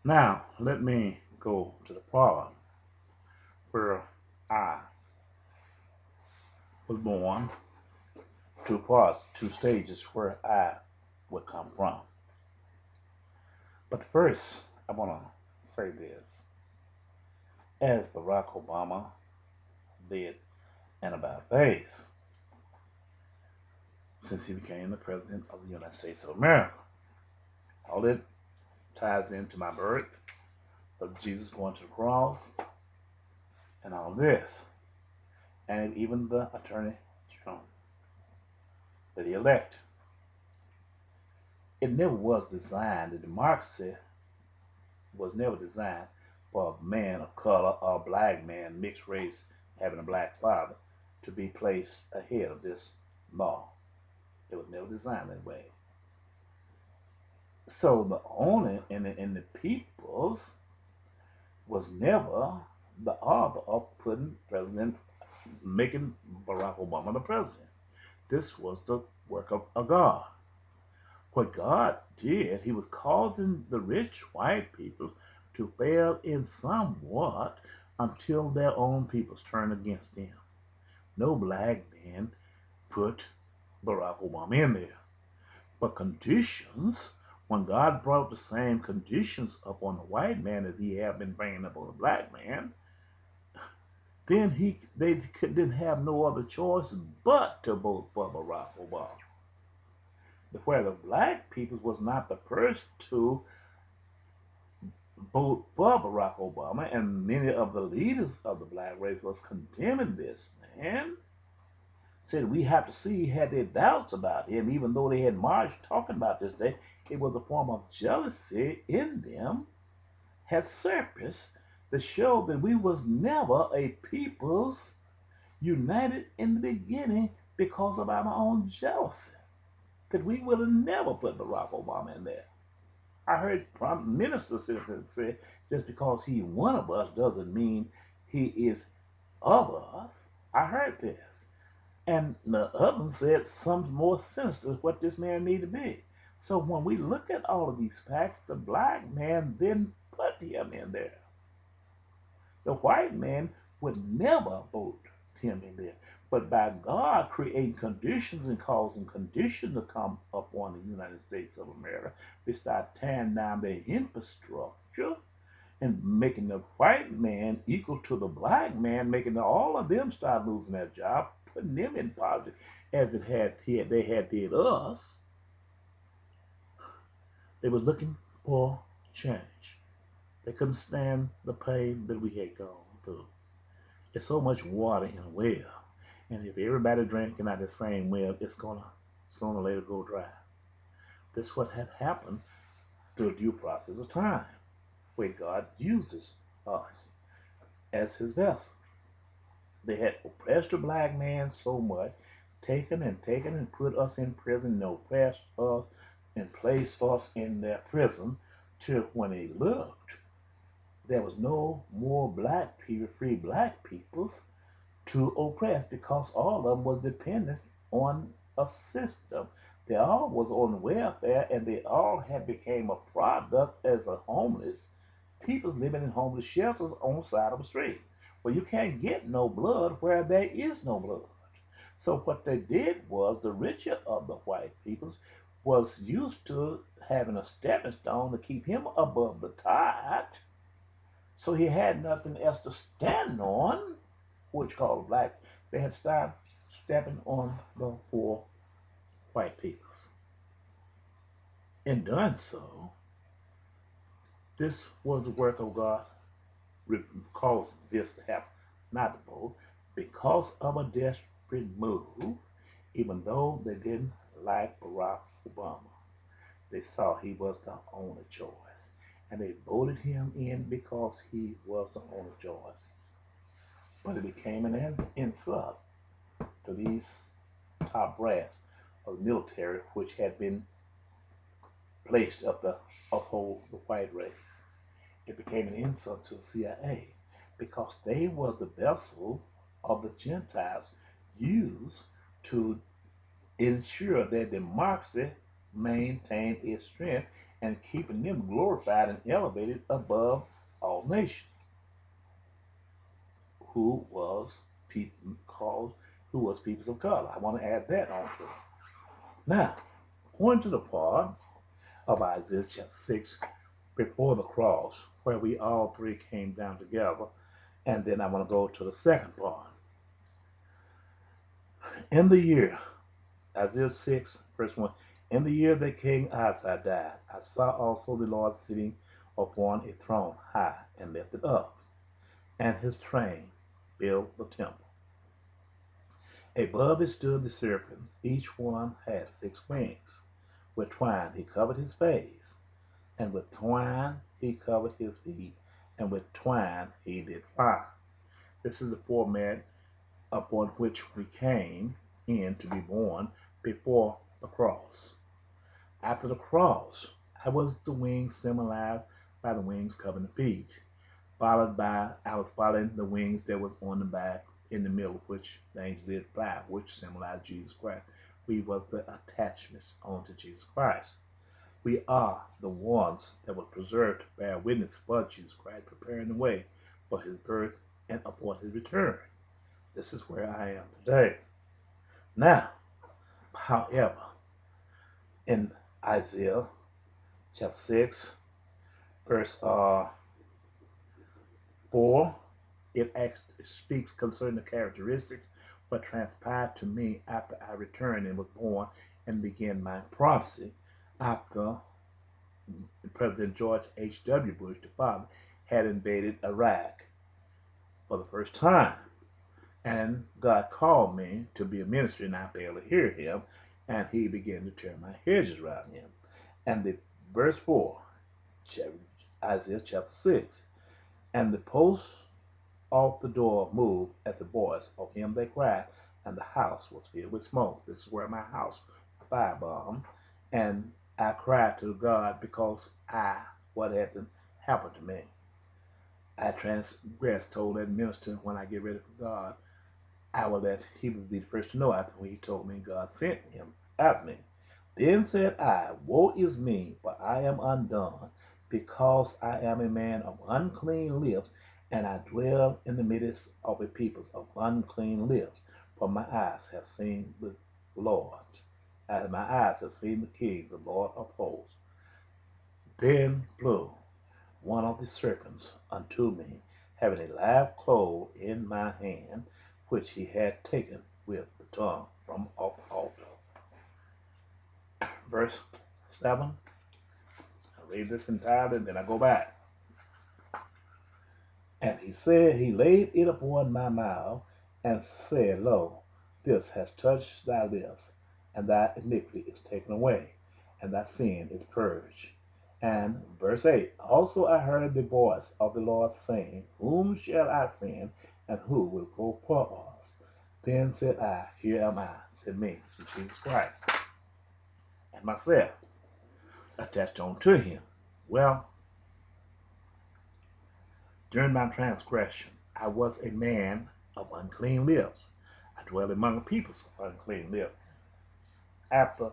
Now, let me go to the part where I was born, two parts, two stages where I would come from. But first, I want to say this. As Barack Obama did in about face since he became the President of the United States of America. All it ties into my birth, of Jesus going to the cross, and all this. And even the Attorney General that he elected. It never was designed, the democracy was never designed for a man of color or a black man, mixed race, having a black father, to be placed ahead of this law. It was never designed that way. So the owner and the peoples was never the author of putting President, making Barack Obama the president. This was the work of God. What God did, he was causing the rich white people to fail in somewhat until their own peoples turned against them. No black man put Barack Obama in there. But conditions, when God brought the same conditions upon the white man that he had been bringing up on the black man, then they didn't have no other choice but to vote for Barack Obama. Where the black people was not the first to vote for Barack Obama, and many of the leaders of the black race was condemning this man. Said we have to see, had their doubts about him, even though they had marched talking about this day. It was a form of jealousy in them had surfaced to show that we was never a peoples united in the beginning because of our own jealousy. That we would have never put Barack Obama in there. I heard ministers say just because he's one of us doesn't mean he is of us. I heard this. And the others said something more sinister what this man need to be. So when we look at all of these facts, the black man then put him in there. The white man would never vote him in there. But by God creating conditions and causing conditions to come upon the United States of America, they start tearing down their infrastructure and making the white man equal to the black man, making all of them start losing their job, putting them in poverty as they had did us. They was looking for change. They couldn't stand the pain that we had gone through. There's so much water in a well, and if everybody drinking out the same well, it's gonna sooner or later go dry. This is what had happened through due process of time, where God uses us as his vessel. They had oppressed the black man so much, taken and put us in prison, and oppressed us and placed us in their prison till when they looked, there was no more black people, free black peoples to oppress because all of them was dependent on a system. They all was on welfare and they all had became a product as a homeless people's living in homeless shelters on the side of the street. Well, you can't get no blood where there is no blood. So what they did was the richer of the white peoples was used to having a stepping stone to keep him above the tide. So he had nothing else to stand on, which called black. They had started stepping on the poor white peoples. In doing so, this was the work of God causing this to happen, not the vote, because of a desperate move, even though they didn't like Barack Obama. They saw he was the only choice. And they voted him in because he was the only choice. But it became an insult to these top brass of the military, which had been placed up to uphold the white race. It became an insult to the CIA because they was the vessels of the Gentiles used to ensure that democracy maintained its strength and keeping them glorified and elevated above all nations, who was people called who was peoples of color. I want to add that on to it. Now, going to the part of Isaiah chapter 6 before the cross, where we all three came down together, and then I want to go to the second part. In the year, Isaiah 6, verse 1, in the year that King Uzziah died, I saw also the Lord sitting upon a throne high and lifted up, and his train filled the temple. Above it stood the serpents, each one had 6 wings. With twine he covered his face, and with twine he covered his feet, and with twine he did fly. This is the format upon which we came in to be born before the cross. After the cross, I was the wings symbolized by the wings covering the feet, followed by I was following the wings that was on the back in the middle, which the angel did fly, which symbolized Jesus Christ. We was the attachments onto Jesus Christ. We are the ones that were preserved to bear witness for Jesus Christ, preparing the way for his birth and upon his return. This is where I am today. Now, however, in Isaiah chapter 6, verse 4, it speaks concerning the characteristics what transpired to me after I returned and was born and began my prophecy after President George H.W. Bush, the father, had invaded Iraq for the first time. And God called me to be a minister, and I failed to hear him, and he began to tear my hedges around him. And the verse 4, Isaiah chapter 6, and the posts off the door moved at the voice of him that cried, and the house was filled with smoke. This is where my house was firebombed, and I cried to God because what had happened to me. I transgressed, told that minister when I get ready for God, I will let he would be the first to know after when he told me God sent him at me. Then said I, woe is me, for I am undone, because I am a man of unclean lips, and I dwell in the midst of a people of unclean lips. For my eyes have seen the Lord, and my eyes have seen the King, the Lord of hosts. Then flew one of the serpents unto me, having a live coal in my hand, which he had taken with the tongue from off the altar. Verse 7. I read this entirely, and then I go back. And he said, he laid it upon my mouth, and said, lo, this has touched thy lips, and thy iniquity is taken away, and thy sin is purged. And verse 8, also I heard the voice of the Lord saying, whom shall I send, and who will go for us? Then said I, here am I, send me, to Jesus Christ. And myself attached on to him. Well, during my transgression, I was a man of unclean lips. I dwelled among the peoples of unclean lips. After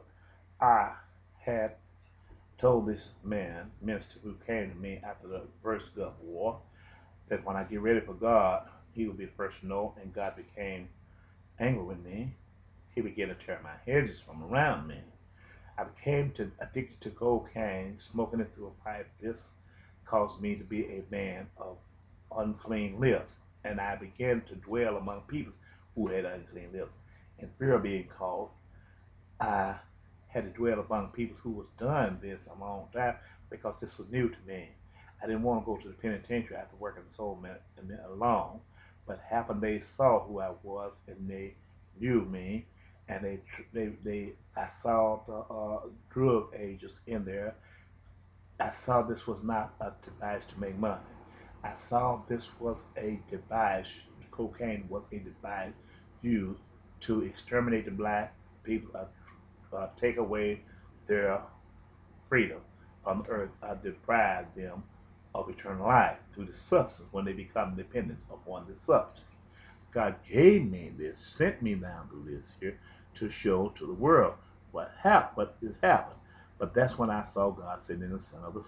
I had told this man, minister who came to me after the first Gulf War, that when I get ready for God, he would be the first to know, and God became angry with me. He began to tear my hedges from around me. I became addicted to cocaine, smoking it through a pipe. This caused me to be a man of unclean lips, and I began to dwell among people who had unclean lips. In fear of being caught, I had to dwell among people who was done this a long time because this was new to me. I didn't want to go to the penitentiary after working so long, but happened they saw who I was and they knew me, and I saw the drug agents in there. I saw this was not a device to make money. I saw this was a device. Cocaine was a device used to exterminate the black people, take away their freedom from the earth, deprive them of eternal life through the substance when they become dependent upon the substance. God gave me this, sent me down through this here to show to the world what is happening. But that's when I saw God sitting in the center of the